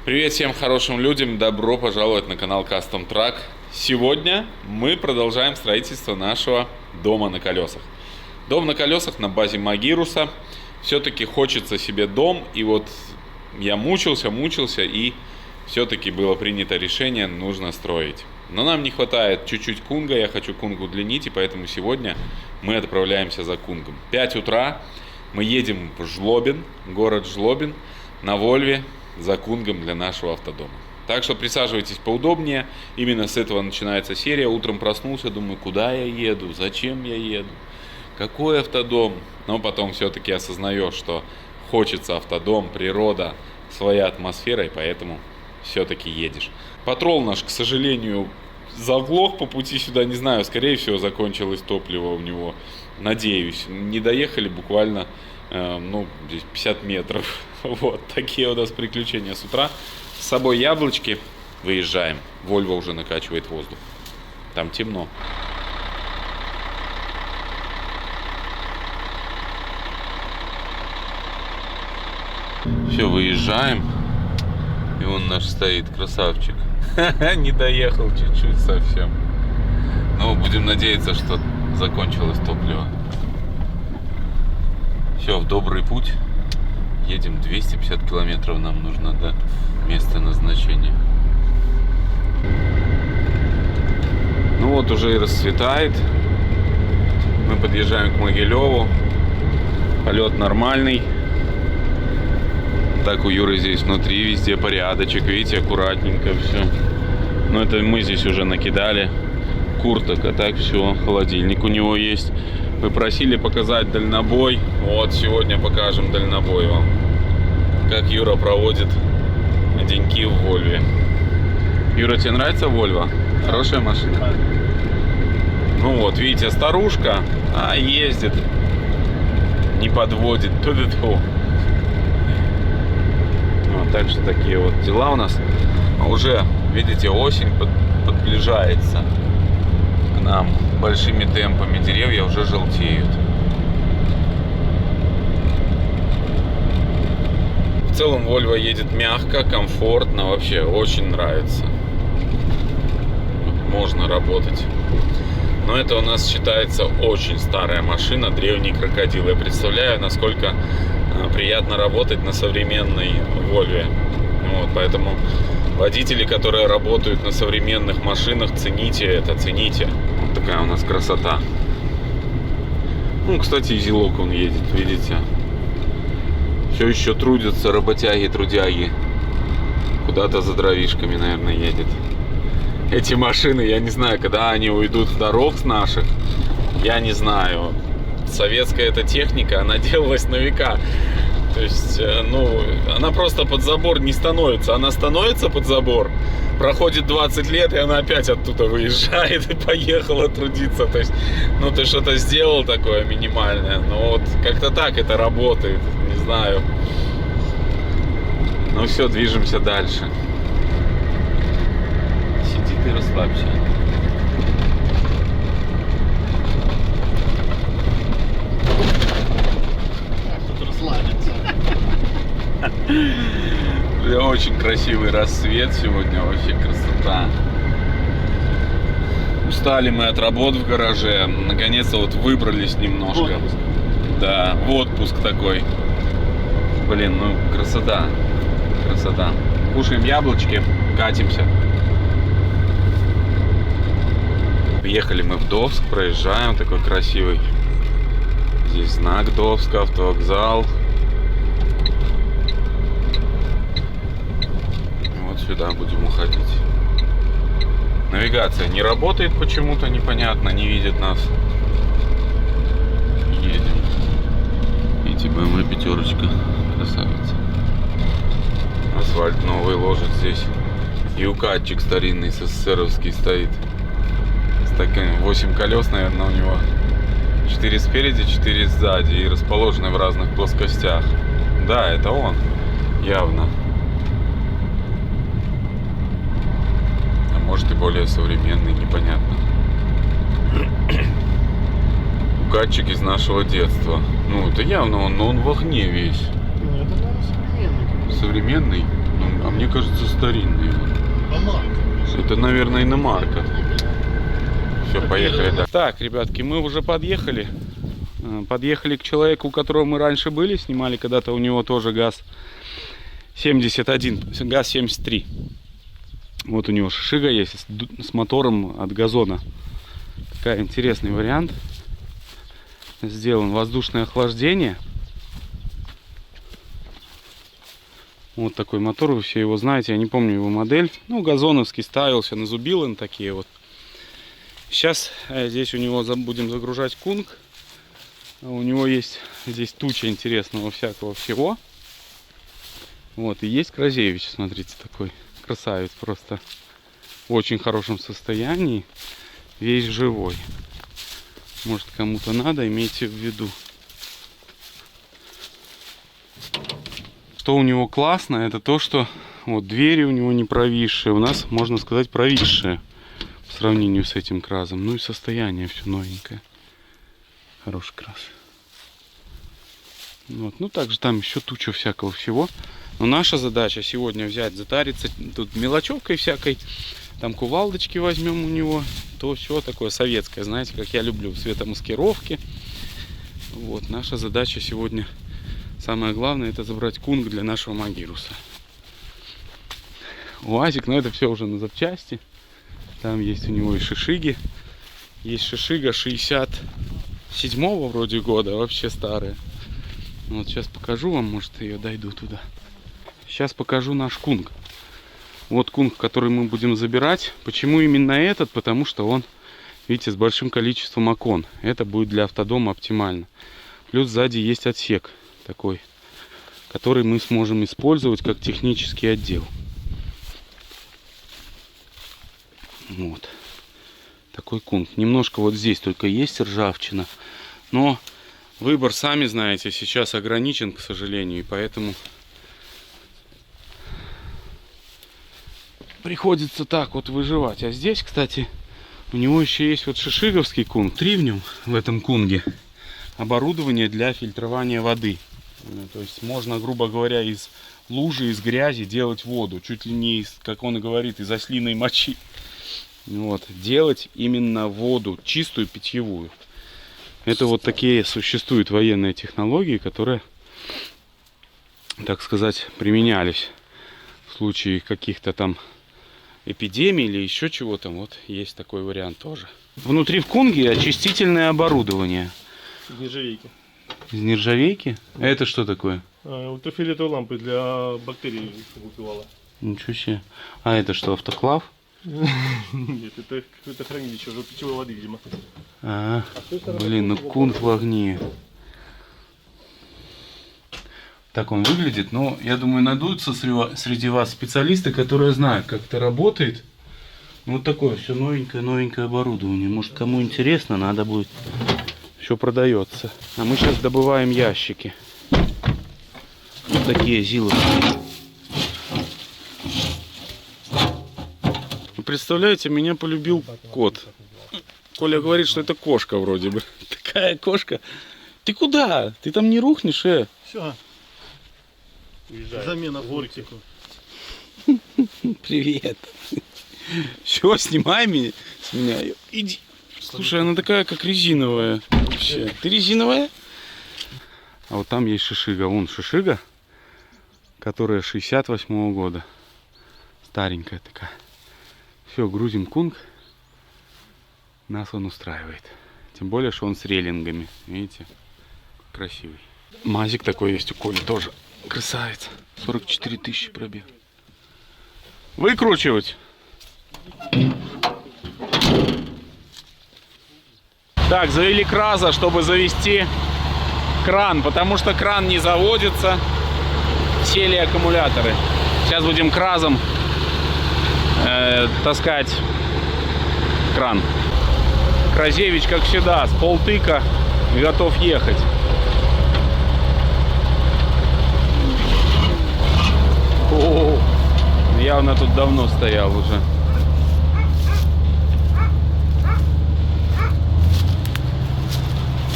Привет всем хорошим людям, добро пожаловать на канал Custom Truck. Сегодня мы продолжаем строительство нашего дома на колесах. Дом на колесах на базе Магируса. Все-таки хочется себе дом, и вот я мучился, и все-таки было принято решение, нужно строить. Но нам не хватает чуть-чуть кунга, я хочу кунг удлинить, и поэтому сегодня мы отправляемся за кунгом. 5 утра мы едем в Жлобин, город Жлобин, на Вольве, за кунгом для нашего автодома. Так что присаживайтесь поудобнее. Именно с этого начинается серия. Утром проснулся, думаю, куда я еду, зачем я еду, какой автодом. Но потом все-таки осознаешь, что хочется автодом, природа, своя атмосфера, и поэтому все-таки едешь. Патрол наш, к сожалению, заглох по пути сюда, не знаю, скорее всего закончилось топливо у него. Надеюсь, не доехали буквально здесь 50 метров. Вот такие у нас приключения с утра. С собой яблочки. Выезжаем. Вольво уже накачивает воздух. Там темно. Все, выезжаем. И он наш стоит, красавчик. Не доехал чуть-чуть совсем. Но будем надеяться, что закончилось топливо. Все, в добрый путь. Едем 250 километров нам нужно до места назначения. Ну вот уже и расцветает. Мы подъезжаем к Могилеву. Полет нормальный. Так у Юры здесь внутри везде порядочек. Видите, аккуратненько все. Но это мы здесь уже накидали курток, а так все. Холодильник у него есть. Вы просили показать дальнобой. Вот сегодня покажем дальнобой вам. Как Юра проводит деньки в Вольве. Юра, тебе нравится Вольво? Хорошая машина? Ну вот, видите, старушка, ездит. Не подводит. Ту-ду-ту. Вот, так что такие вот дела у нас. Уже, видите, осень подближается к нам большими темпами. Деревья уже желтеют. В целом Volvo едет мягко, комфортно, вообще очень нравится. Можно работать. Но это у нас считается очень старая машина, древний крокодил. Я представляю, насколько приятно работать на современной Volvo. Вот, поэтому водители, которые работают на современных машинах, цените это, цените. Вот такая у нас красота. Ну, кстати, и Зилок он едет, видите. Все еще трудятся работяги, трудяги. Куда-то за дровишками, наверное, едет. Эти машины, я не знаю, когда они уйдут с дорог с наших, я не знаю. Советская эта техника, она делалась на века. То есть, она просто под забор не становится. Она становится под забор, проходит 20 лет, и она опять оттуда выезжает и поехала трудиться. То есть, ты что-то сделал такое минимальное. Но вот как-то так это работает. Не знаю. Ну все, движемся дальше. Сиди ты, расслабься. Очень красивый рассвет сегодня, вообще красота. Устали мы от работ в гараже, наконец-то вот выбрались немножко. Отпуск. Да, в отпуск такой. Блин, красота, красота. Кушаем яблочки, катимся. Приехали мы в Довск, проезжаем, такой красивый. Здесь знак Довска, автовокзал. Сюда будем уходить. Навигация не работает почему-то, непонятно, не видит нас. Едем. Видите, BMW пятерочка, красавица. Асфальт новый ложит здесь. Юкатчик старинный, СССРовский стоит. С таким 8 колес, наверное, у него. 4 спереди, 4 сзади. И расположены в разных плоскостях. Да, это он. Явно. Может и более современный, непонятно. Юкатчик из нашего детства. Это явно он, но он в огне весь. Это, наверное, современный. Современный? А мне кажется, старинный. Это, наверное, иномарка. Все, поехали, да. Так, ребятки, мы уже подъехали. Подъехали к человеку, у которого мы раньше были. Снимали когда-то у него тоже ГАЗ-71, ГАЗ-73. Вот у него шишига есть с мотором от газона. Такой интересный вариант. Сделан воздушное охлаждение. Вот такой мотор, вы все его знаете, я не помню его модель. Ну, газоновский, ставился на Зубилин такие вот. Сейчас здесь у него будем загружать кунг. У него есть здесь туча интересного всякого всего. Вот, и есть Кразевич, смотрите, такой красавец просто. В очень хорошем состоянии, весь живой. Может, кому-то надо, имейте в виду. Что у него классно, это то, что вот двери у него не провисшие, у нас, можно сказать, провисшие по сравнению с этим кразом. Ну и состояние все новенькое. Хороший краз. Вот. Ну также там еще туча всякого всего. Но наша задача сегодня взять, затариться тут мелочевкой всякой. Там кувалдочки возьмем у него. То все такое советское, знаете, как я люблю, светомаскировки. Вот, наша задача сегодня, самое главное, это забрать кунг для нашего Магируса. УАЗик, но это все уже на запчасти. Там есть у него и шишиги. Есть шишига 67-го вроде года, вообще старая. Вот сейчас покажу вам, может, я дойду туда. Сейчас покажу наш кунг. Вот кунг, который мы будем забирать. Почему именно этот? Потому что он, видите, с большим количеством окон. Это будет для автодома оптимально. Плюс сзади есть отсек такой, который мы сможем использовать как технический отдел. Вот. Такой кунг. Немножко вот здесь только есть ржавчина. Но выбор, сами знаете, сейчас ограничен, к сожалению. И поэтому приходится так вот выживать. А здесь, кстати, у него еще есть вот шишиговский кунг. 3 в нем, в этом кунге, оборудование для фильтрования воды. То есть можно, грубо говоря, из лужи, из грязи делать воду. Чуть ли не, из, как он и говорит, из ослиной мочи. Вот. Делать именно воду, чистую питьевую. Это вот такие существуют военные технологии, которые, так сказать, применялись в случае каких-то там эпидемий или еще чего-то. Вот есть такой вариант тоже. Внутри в кунге очистительное оборудование. Из нержавейки. Из нержавейки? А это что такое? Ультрафиолетовые лампы для бактерий выпивала. Ничего себе. А это что, автоклав? Нет, это какое-то хранилище уже питьевой воды, видимо. Блин, ну кунг в огне. Так он выглядит, но я думаю, найдутся среди вас специалисты, которые знают, как это работает. Вот такое все новенькое оборудование. Может, кому интересно, надо будет. Все продается. А мы сейчас добываем ящики. Вот такие зиловские. Вы представляете, меня полюбил кот. Коля говорит, что это кошка вроде бы. Такая кошка. Ты куда? Ты там не рухнешь, Все. Замена бортику. Привет. Все, снимай меня. С меня. Иди. Слушай, она такая, как резиновая. Вообще. Ты резиновая? А вот там есть шишига. Вон шишига, которая 68-го года. Старенькая такая. Все, грузим кунг. Нас он устраивает. Тем более, что он с рейлингами. Видите? Красивый. Мазик такой есть у Коли тоже. Красавец. 44 тысячи пробег. Выкручивать. Так, завели краза, чтобы завести кран. Потому что кран не заводится. Сели аккумуляторы. Сейчас будем кразом таскать кран. Кразевич, как всегда, с полтыка готов ехать. О, явно тут давно стоял уже.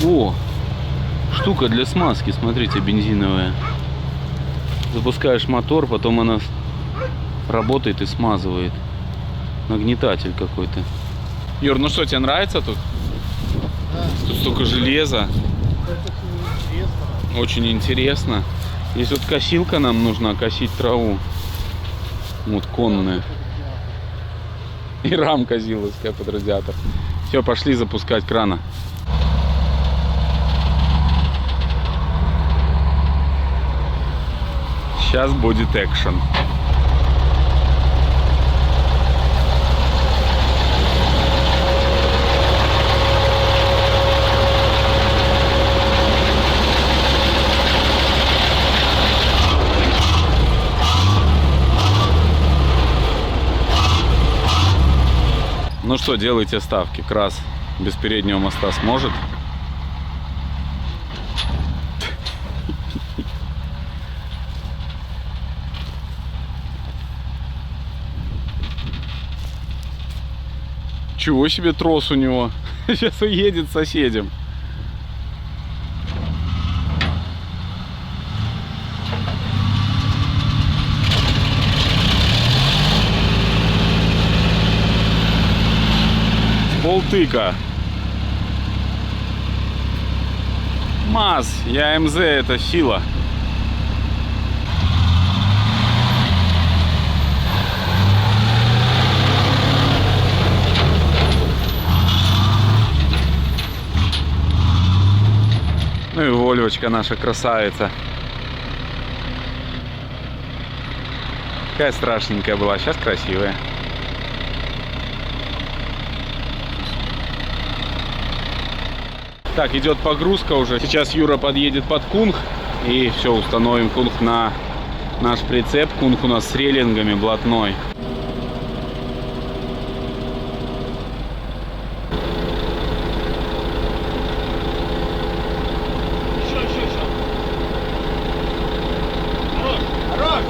О, штука для смазки, смотрите, бензиновая. Запускаешь мотор, потом она работает и смазывает. Нагнетатель какой-то. Юр, ну что, тебе нравится тут? Да. Тут столько железа. Это интересно. Очень интересно. Здесь вот косилка нам нужна, косить траву. Вот конная. И рамка зиловская под радиатор. Все, пошли запускать крана. Сейчас будет экшен. Ну что, делайте ставки. Крас без переднего моста сможет? Чего себе трос у него? Сейчас уедет с соседям. Полтыка. МАЗ, я МЗ, это сила. Ну и Вольвочка наша красавица. Какая страшненькая была, сейчас красивая. Так, идет погрузка уже. Сейчас Юра подъедет под кунг. И все, установим кунг на наш прицеп. Кунг у нас с рейлингами блатной. Еще. Хорош!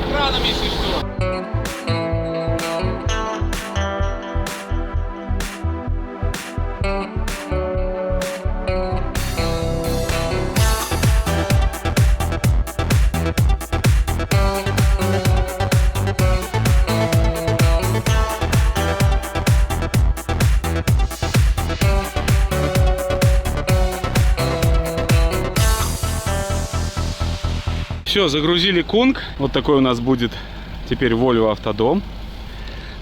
Экраном, если что. Все, загрузили кунг. Вот такой у нас будет теперь Volvo автодом.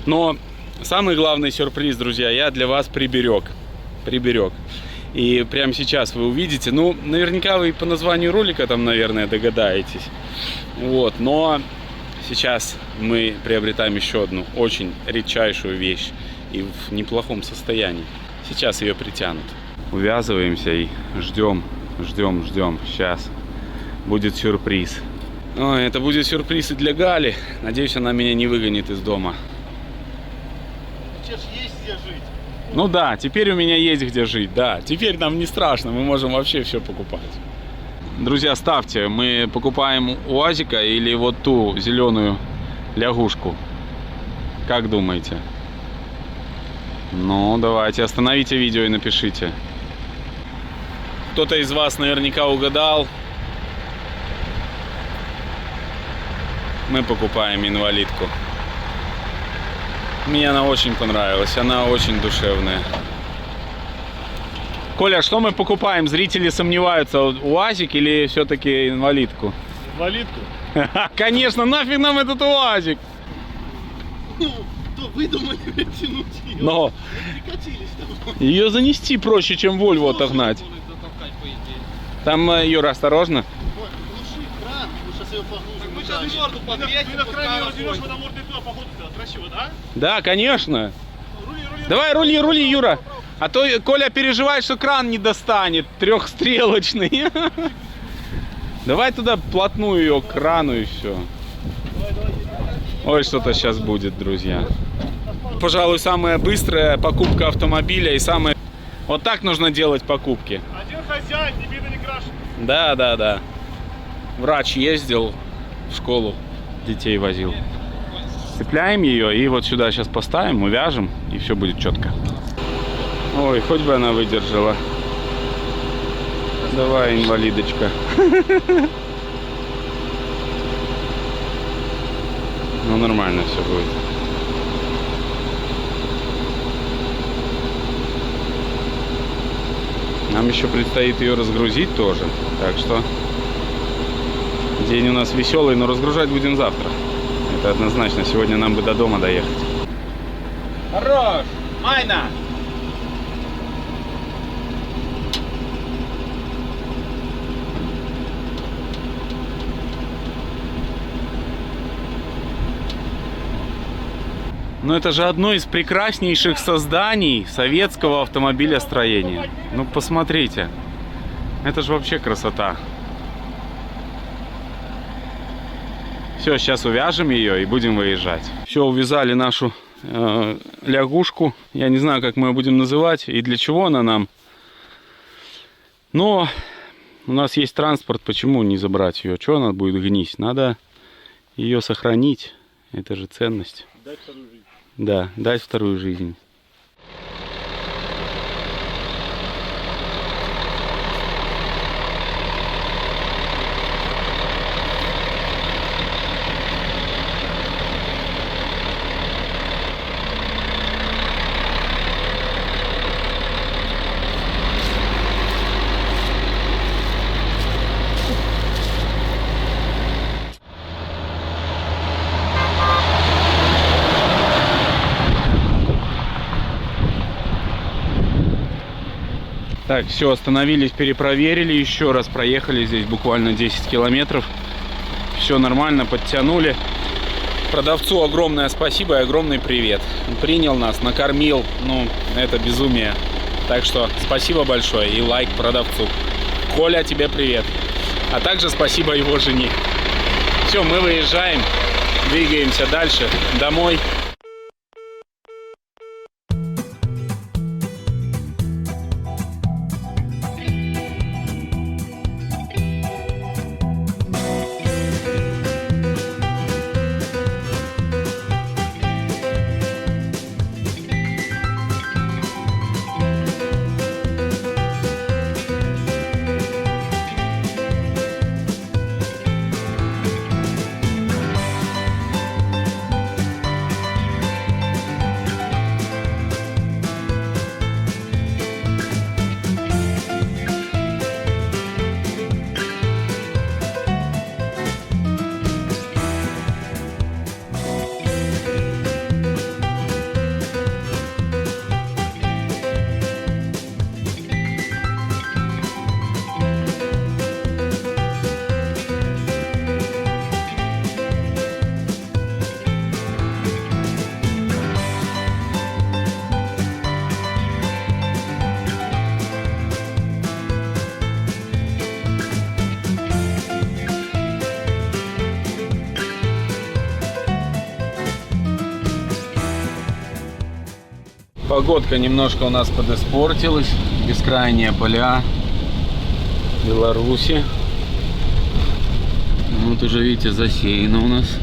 Но самый главный сюрприз, друзья, я для вас приберег. И прямо сейчас вы увидите. Ну, наверняка вы по названию ролика там, наверное, догадаетесь. Вот, но сейчас мы приобретаем еще одну очень редчайшую вещь. И в неплохом состоянии. Сейчас ее притянут. Увязываемся и ждем. Сейчас будет сюрприз. Ой, это будет сюрприз и для Гали. Надеюсь, она меня не выгонит из дома. Тебе ж есть где жить. Ну да, теперь у меня есть где жить, да. Теперь нам не страшно, мы можем вообще все покупать. Друзья, ставьте, мы покупаем УАЗика или вот ту зеленую лягушку. Как думаете? Ну, давайте, остановите видео и напишите. Кто-то из вас наверняка угадал. Мы покупаем инвалидку. Мне она очень понравилась, она очень душевная. Коля, что мы покупаем? Зрители сомневаются, УАЗик или все-таки инвалидку? Инвалидку? Конечно, нафиг нам этот УАЗик? Ну, то выдумали тянуть ее. Но Прикатились там. ее занести проще, чем Volvo отогнать. Там, Юра, осторожно. Ой, глуши кран, мы сейчас ее погрузим. Мы сейчас морду подвесим. Ты на крайне возьмешь, потому что ты туда походу красиво, да? Да, конечно. Рули. Давай, рули, Юра. А то Коля переживает, что кран не достанет. Трехстрелочный. Давай туда плотную ее к крану и все. Ой, что-то сейчас будет, друзья. Пожалуй, самая быстрая покупка автомобиля и самая... Вот так нужно делать покупки. Один хозяин, не видно, не крашен. Да. Врач ездил в школу, детей возил. Цепляем ее и вот сюда сейчас поставим, увяжем, и все будет четко. Ой, хоть бы она выдержала. Давай, инвалидочка. Ну нормально все будет. Нам еще предстоит ее разгрузить тоже. Так что день у нас веселый, но разгружать будем завтра. Это однозначно. Сегодня нам бы до дома доехать. Хорош! Майна! Но это же одно из прекраснейших созданий советского автомобилестроения. Ну посмотрите. Это же вообще красота. Все, сейчас увяжем ее и будем выезжать. Все, увязали нашу лягушку. Я не знаю, как мы ее будем называть и для чего она нам. Но у нас есть транспорт, почему не забрать ее? Что она будет гнить? Надо ее сохранить. Это же ценность. Дать вторую жизнь. Да, дать вторую жизнь. Так, все, остановились, перепроверили, еще раз проехали здесь буквально 10 километров. Все нормально, подтянули. Продавцу огромное спасибо и огромный привет. Он принял нас, накормил, ну, это безумие. Так что спасибо большое и лайк продавцу. Коля, тебе привет. А также спасибо его жене. Все, мы выезжаем, двигаемся дальше, домой. Погодка немножко у нас подиспортилась. Бескрайние поля Беларуси. Вот уже видите, засеяно у нас.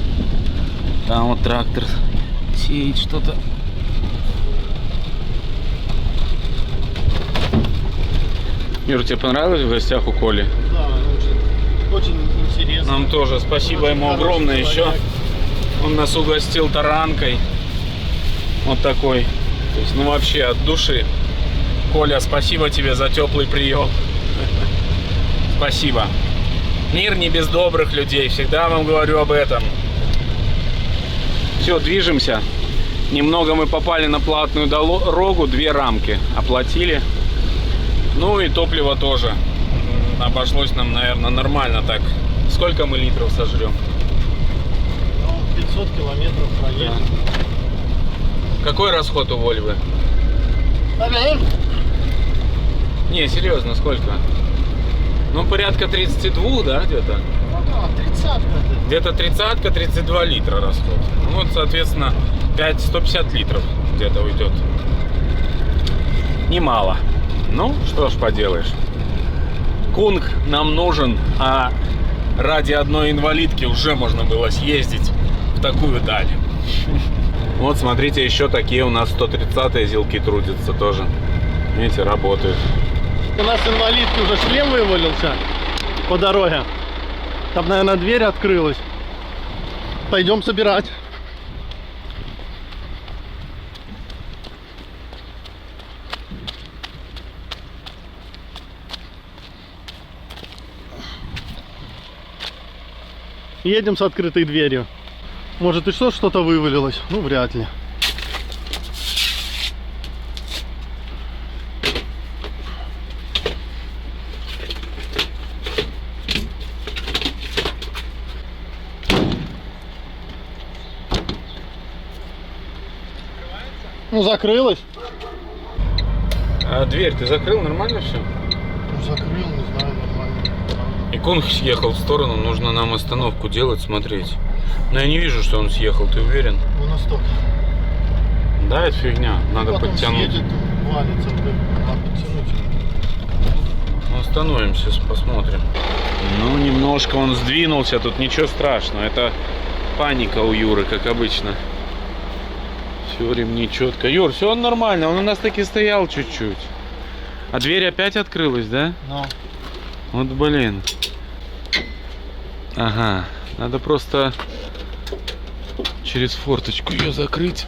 Там вот трактор сеет что-то. Юр, тебе понравилось в гостях у Коли? Да, очень интересно. Нам тоже спасибо Очень ему огромное хороший еще. человек. Он нас угостил таранкой. Вот такой. То есть, ну вообще от души. Коля, спасибо тебе за теплый прием. Спасибо. Мир не без добрых людей. Всегда вам говорю об этом. Все, движемся. Немного мы попали на платную дорогу. 2 рамки оплатили. Ну и топливо тоже. Обошлось нам, наверное, нормально так. Сколько мы литров сожрем? Ну, 500 километров проедем. Какой расход у Вольвы? Наверное, Не, серьезно, сколько? Ну, порядка 32, да, где-то? ну да, 30-ка. Где-то 30-ка, 32 литра расход. Ну, вот, соответственно, 150 литров где-то уйдет. Немало. Ну, что ж поделаешь. Кунг нам нужен, а ради одной инвалидки уже можно было съездить в такую даль. Вот, смотрите, еще такие у нас 130-е зилки трудятся тоже. Видите, работают. У нас инвалидки уже шлем вывалился по дороге. Там, наверное, дверь открылась. Пойдем собирать. Едем с открытой дверью. Может и что-то вывалилось? Ну, вряд ли. Ну, закрылась. А дверь ты закрыл? Нормально все? Ну, закрыл, не знаю, нормально. И Кунг съехал в сторону, нужно нам остановку делать, смотреть. Но я не вижу, что он съехал, ты уверен? Ну, на стоп. Да, это фигня, надо Потом подтянуть. съедет, валится, надо подтянуть. Ну, остановимся, посмотрим. Ну, немножко он сдвинулся, тут ничего страшного. Это паника у Юры, как обычно. Все, ремни четко. Юр, все нормально, он у нас таки стоял чуть-чуть. А дверь опять открылась, да? Ну. Вот блин. Ага, надо просто через форточку ее закрыть.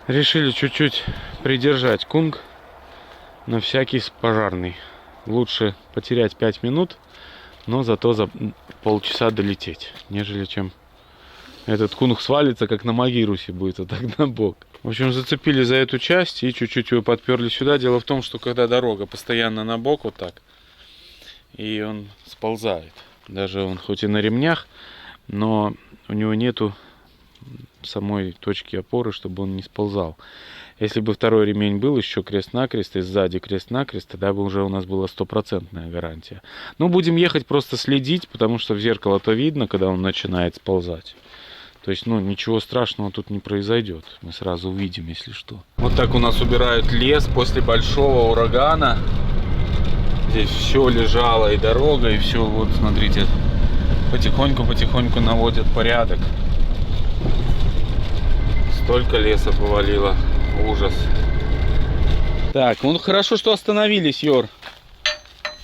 Решили чуть-чуть придержать Кунг на всякий пожарный. Лучше потерять 5 минут, но зато за полчаса долететь, нежели чем этот Кунг свалится, как на Магирусе будет, вот так на бок. В общем, зацепили за эту часть и чуть-чуть его подперли сюда. Дело в том, что когда дорога постоянно на бок вот так, и он сползает. Даже он хоть и на ремнях, но у него нету самой точки опоры, чтобы он не сползал. Если бы второй ремень был еще крест-накрест и сзади крест-накрест, тогда бы уже у нас была 100% гарантия. Но будем ехать просто следить, потому что в зеркало-то видно, когда он начинает сползать. То есть, ну, ничего страшного тут не произойдет. Мы сразу увидим, если что. Вот так у нас убирают лес после большого урагана. Здесь все лежало, и дорога, и все. Вот, смотрите, потихоньку-потихоньку наводят порядок. Столько леса повалило. Ужас. Так, ну хорошо, что остановились, Йор.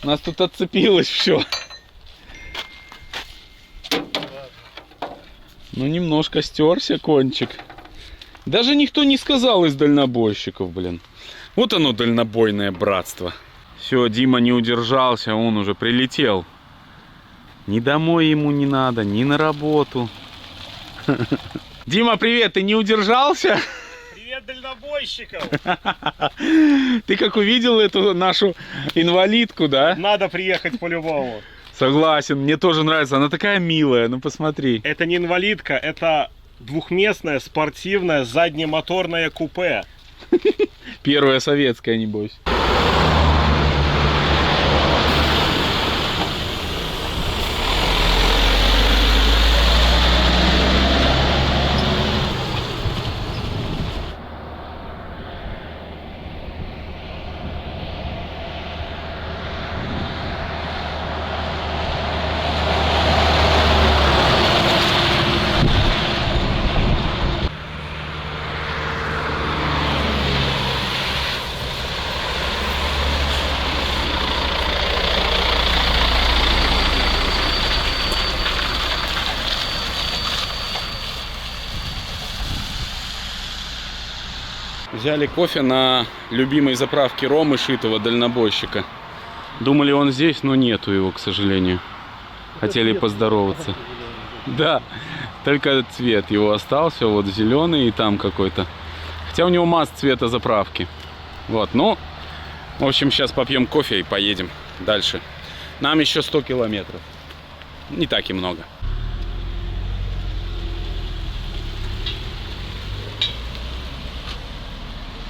У нас тут отцепилось все. Ну, немножко стерся кончик. Даже никто не сказал из дальнобойщиков, блин. Вот оно, дальнобойное братство. Все, Дима не удержался, он уже прилетел. Ни домой ему не надо, ни на работу. Дима, привет, ты не удержался? Привет, дальнобойщиков! Ты как увидел эту нашу инвалидку, да? Надо приехать по-любому. Согласен, мне тоже нравится, она такая милая, ну посмотри. Это не инвалидка, это двухместное спортивное заднемоторное купе. Первая советская, небось. Взяли кофе на любимой заправке Ромы Шитова, дальнобойщика. Думали, он здесь, но нету его, к сожалению. Хотели поздороваться. Да, только цвет его остался, вот зеленый и там какой-то. Хотя у него масса цвета заправки. Вот, ну, в общем, сейчас попьем кофе и поедем дальше. Нам еще 100 километров. Не так и много.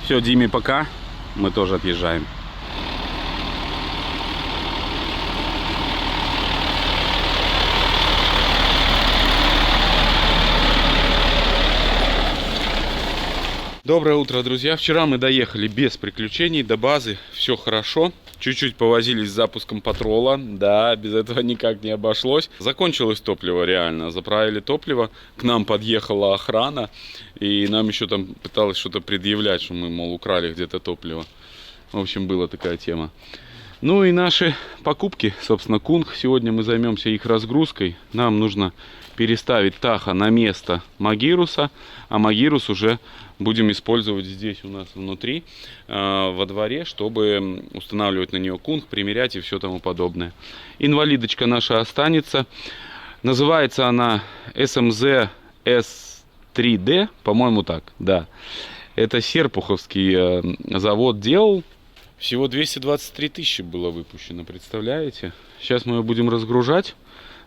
Все, Диме, пока. Мы тоже отъезжаем. Доброе утро, друзья. Вчера мы доехали без приключений до базы. Все хорошо. Чуть-чуть повозились с запуском патрола. Да, без этого никак не обошлось. Закончилось топливо, реально. Заправили топливо. К нам подъехала охрана. И нам еще там пыталась что-то предъявлять, что мы, мол, украли где-то топливо. В общем, была такая тема. Ну и наши покупки, собственно, Кунг. Сегодня мы займемся их разгрузкой. Нам нужно переставить Таха на место Магируса, а Магирус уже будем использовать здесь у нас внутри, во дворе, чтобы устанавливать на нее Кунг, примерять и все тому подобное. Инвалидочка наша останется. Называется она SMZ S3D, по-моему так, да. Это серпуховский завод делал. Всего 223 тысячи было выпущено, представляете? Сейчас мы ее будем разгружать.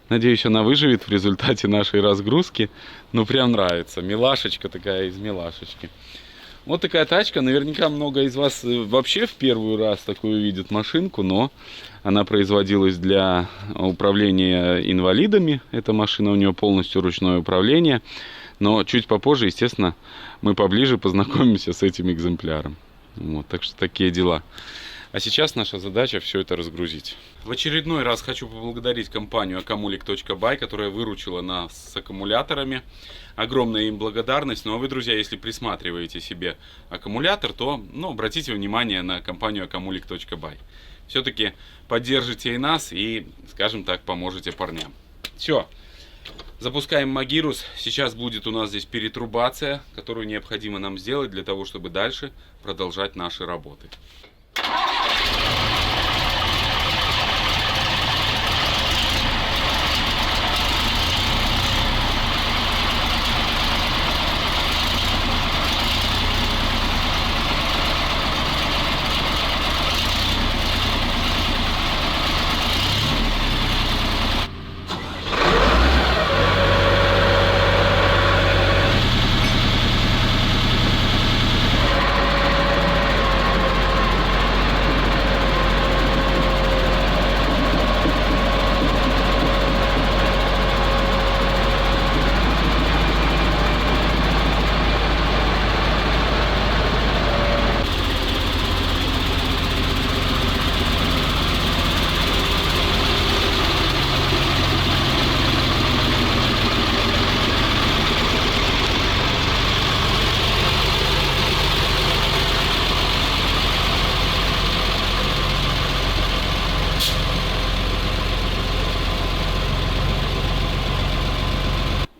Надеюсь, она выживет в результате нашей разгрузки. Ну, прям нравится. Милашечка такая из милашечки. Вот такая тачка. Наверняка много из вас вообще в первый раз такую видят машинку, но она производилась для управления инвалидами. Эта машина, у нее полностью ручное управление. Но чуть попозже, естественно, мы поближе познакомимся с этим экземпляром. Вот, так что такие дела. А сейчас наша задача все это разгрузить. В очередной раз хочу поблагодарить компанию Akamulik.by, которая выручила нас с аккумуляторами. Огромная им благодарность. Ну а вы, друзья, если присматриваете себе аккумулятор, то обратите внимание на компанию Akamulik.by. Все-таки поддержите и нас, и, скажем так, поможете парням. Все. Запускаем Магирус. Сейчас будет у нас здесь перетрубация, которую необходимо нам сделать для того, чтобы дальше продолжать наши работы.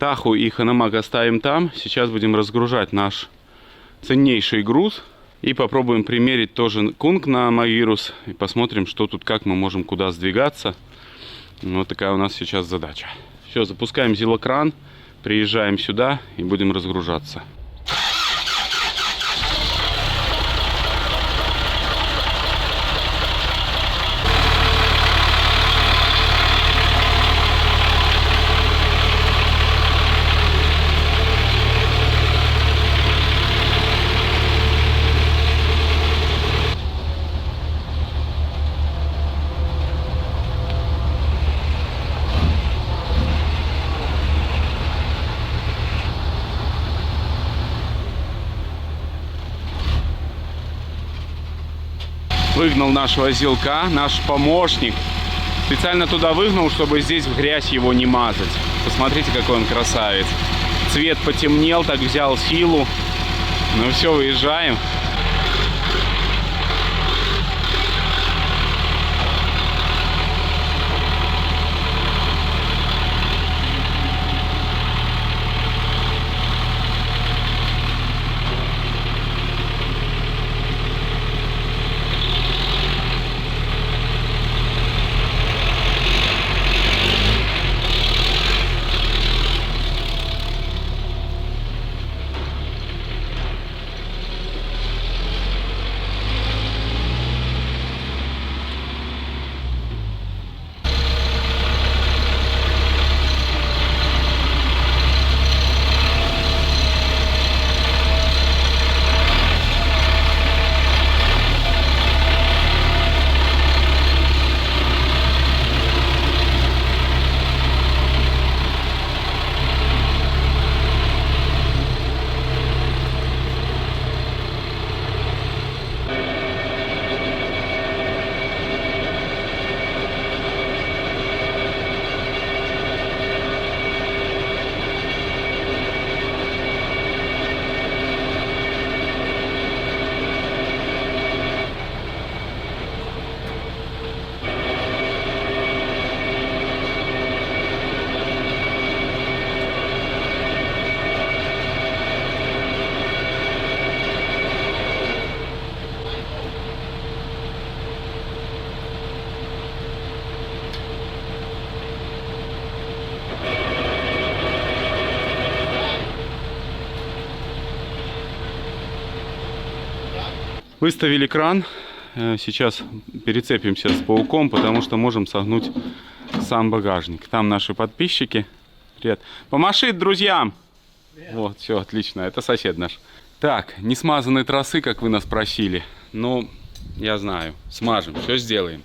Таху и Ханамак оставим там. Сейчас будем разгружать наш ценнейший груз. И попробуем примерить тоже Кунг на Магирус. И посмотрим, что тут, как мы можем куда сдвигаться. Вот такая у нас сейчас задача. Все, запускаем зилокран. Приезжаем сюда и будем разгружаться. Выгнал нашего зилка, наш помощник. Специально туда выгнал, чтобы здесь в грязь его не мазать. Посмотрите, какой он красавец. Цвет потемнел, так взял силу. Ну все, выезжаем. Выставили кран. Сейчас перецепимся с пауком, потому что можем согнуть сам багажник. Там наши подписчики. Привет. Помаши друзьям. Привет. Вот, все, отлично. Это сосед наш. Так, не смазанные тросы, как вы нас просили. Ну, я знаю. Смажем, все сделаем.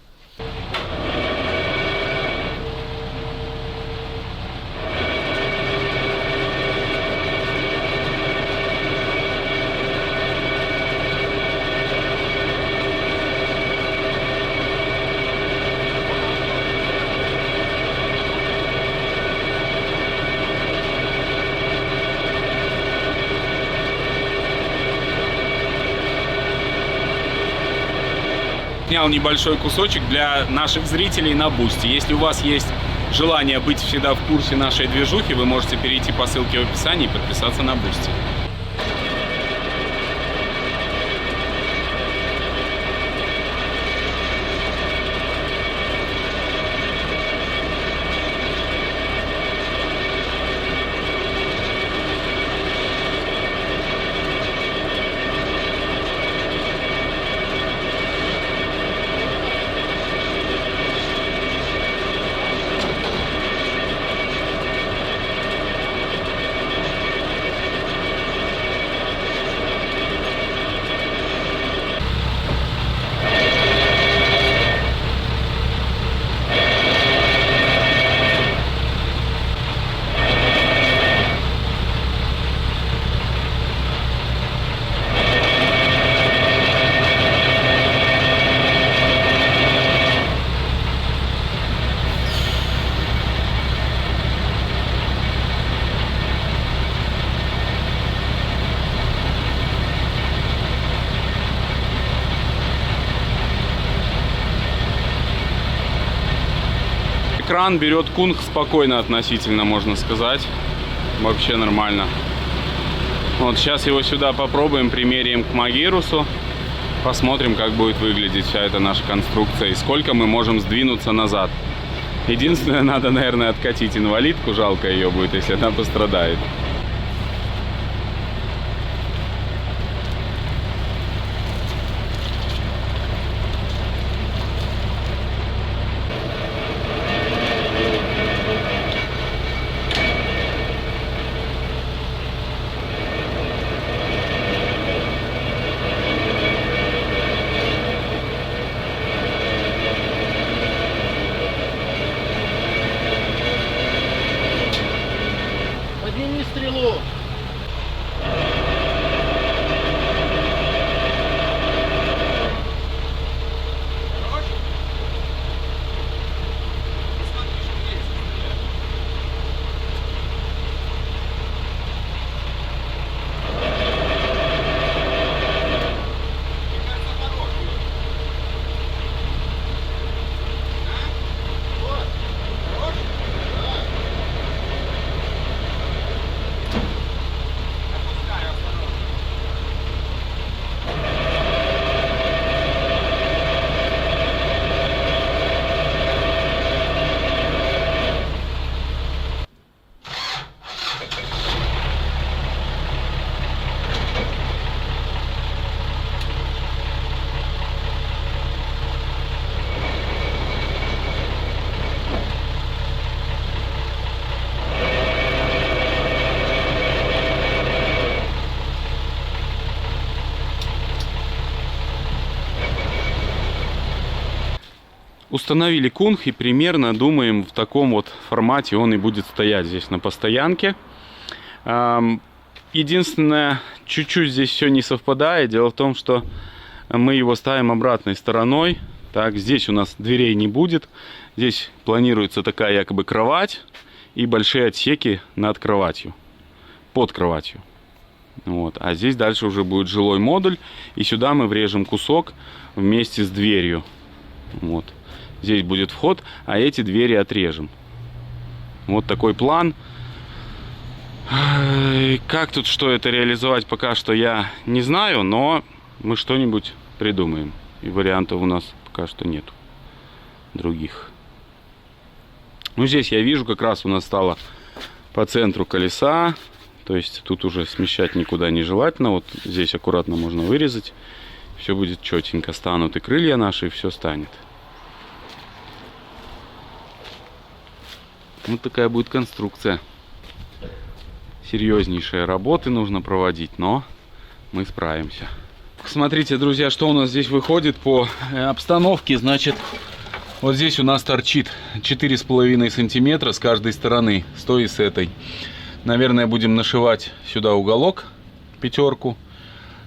Снял небольшой кусочек для наших зрителей на Бусти. Если у вас есть желание быть всегда в курсе нашей движухи, вы можете перейти по ссылке в описании и подписаться на Бусти. Кран берет Кунг спокойно относительно, можно сказать. Вообще нормально. Вот сейчас его сюда попробуем, примеряем к Магирусу. Посмотрим, как будет выглядеть вся эта наша конструкция и сколько мы можем сдвинуться назад. Единственное, надо, наверное, откатить инвалидку. Жалко ее будет, если она пострадает. Подними стрелу. Установили Кунг и примерно думаем в таком вот формате он и будет стоять здесь на постоянке. Единственное, чуть-чуть здесь все не совпадает. Дело в том, что мы его ставим обратной стороной. Так, здесь у нас дверей не будет. Здесь планируется такая якобы кровать и большие отсеки над кроватью, под кроватью. Вот. А здесь дальше уже будет жилой модуль. И сюда мы врежем кусок вместе с дверью. Вот. Здесь будет вход, а эти двери отрежем. Вот такой план. Как тут что это реализовать, пока что я не знаю, но мы что-нибудь придумаем. И вариантов у нас пока что нету других. Ну, здесь я вижу, как раз у нас стало по центру колеса. То есть тут уже смещать никуда не желательно. Вот здесь аккуратно можно вырезать. все будет четенько, станут и крылья наши, и все станет. Вот такая будет конструкция. Серьезнейшие работы нужно проводить, но мы справимся. Смотрите, друзья, что у нас здесь выходит по обстановке. Значит, вот здесь у нас торчит 4,5 сантиметра с каждой стороны, с той и с этой. Наверное, будем нашивать сюда уголок, пятерку.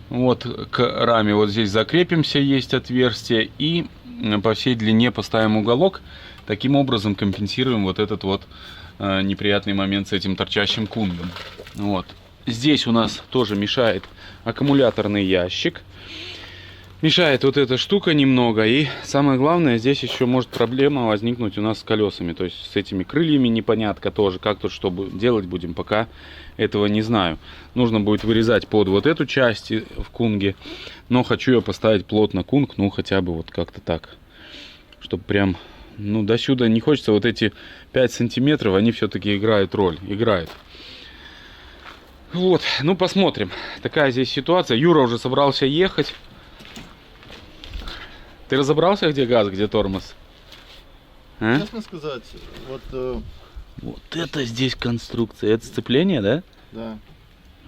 Вот к раме вот здесь закрепимся, есть отверстие. И по всей длине поставим уголок. Таким образом компенсируем вот этот вот неприятный момент с этим торчащим кунгом. Вот. Здесь у нас тоже мешает аккумуляторный ящик. Мешает вот эта штука немного. И самое главное, здесь еще может проблема возникнуть у нас с колесами. То есть с этими крыльями непонятно тоже. Как тут что делать будем, пока этого не знаю. Нужно будет вырезать под вот эту часть в кунге. Но хочу я поставить плотно кунг. Ну хотя бы вот как-то так. Чтобы прям, ну до сюда не хочется. Вот эти 5 сантиметров, они все-таки играют роль. Играют. Вот, ну посмотрим. Такая здесь ситуация. Юра уже собрался ехать. Ты разобрался, где газ, где тормоз? А? Честно сказать, вот... Вот это здесь конструкция. Это сцепление, да? Да.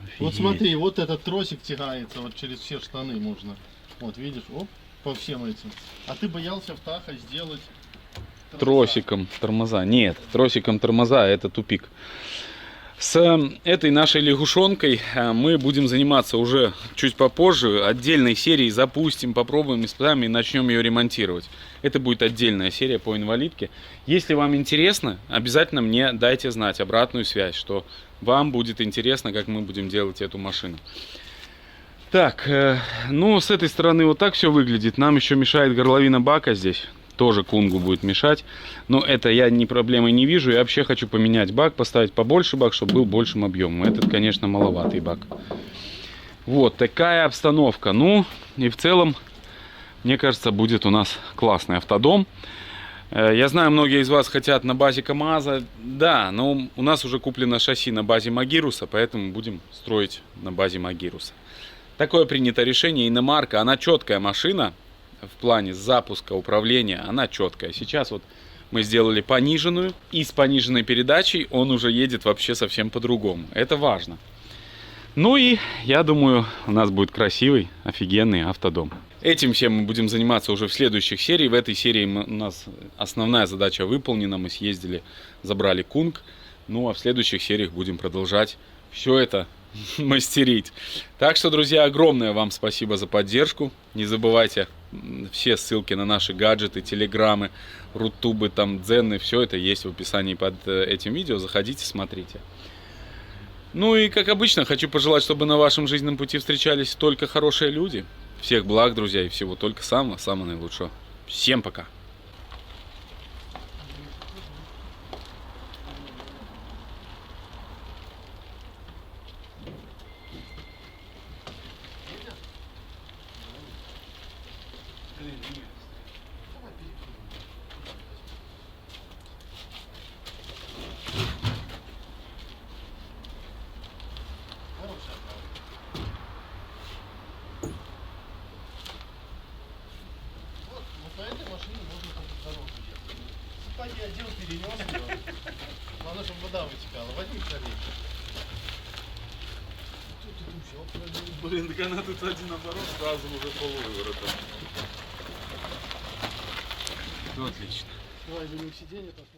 Офигеть. Вот смотри, вот этот тросик тягается вот через все штаны можно. Вот видишь, оп, по всем этим. А ты боялся в Тахо сделать... Тросиком тормоза. Нет, тросиком тормоза это тупик. С этой нашей лягушонкой мы будем заниматься уже чуть попозже. Отдельной серией запустим, попробуем, испытаем и начнем ее ремонтировать. Это будет отдельная серия по инвалидке. Если вам интересно, обязательно мне дайте знать обратную связь, что вам будет интересно, как мы будем делать эту машину. Так, ну с этой стороны вот так все выглядит. Нам еще мешает горловина бака здесь. Тоже кунгу будет мешать. Но это я ни проблемы не вижу. Я вообще хочу поменять бак, поставить побольше бак, чтобы был большим объемом. Этот, конечно, маловатый бак. Вот такая обстановка. Ну и в целом, мне кажется, будет у нас классный автодом. Я знаю, многие из вас хотят на базе КамАЗа. Да, но у нас уже куплено шасси на базе Магируса, поэтому будем строить на базе Магируса. Такое принято решение. Иномарка, она четкая машина. В плане запуска, управления, она четкая. Сейчас вот мы сделали пониженную, и с пониженной передачей он уже едет вообще совсем по-другому. Это важно. Ну и я думаю, у нас будет красивый, офигенный автодом. Этим всем мы будем заниматься уже в следующих сериях. В этой серии у нас основная задача выполнена. Мы съездили, забрали кунг. Ну а в следующих сериях будем продолжать все это мастерить. Так что, друзья, огромное вам спасибо за поддержку. Не забывайте, все ссылки на наши гаджеты, телеграммы, рутубы, там, дзены, все это есть в описании под этим видео. Заходите, смотрите. Ну и, как обычно, хочу пожелать, чтобы на вашем жизненном пути встречались только хорошие люди. Всех благ, друзья, и всего только самого наилучшего. Всем пока! Один перенес ее. Главное, чтобы вода вытекала. Возьми скорее. Блин, так она тут один оборот, сразу уже полувыворота. Ну, отлично. Давай, будем сиденье посмотрим.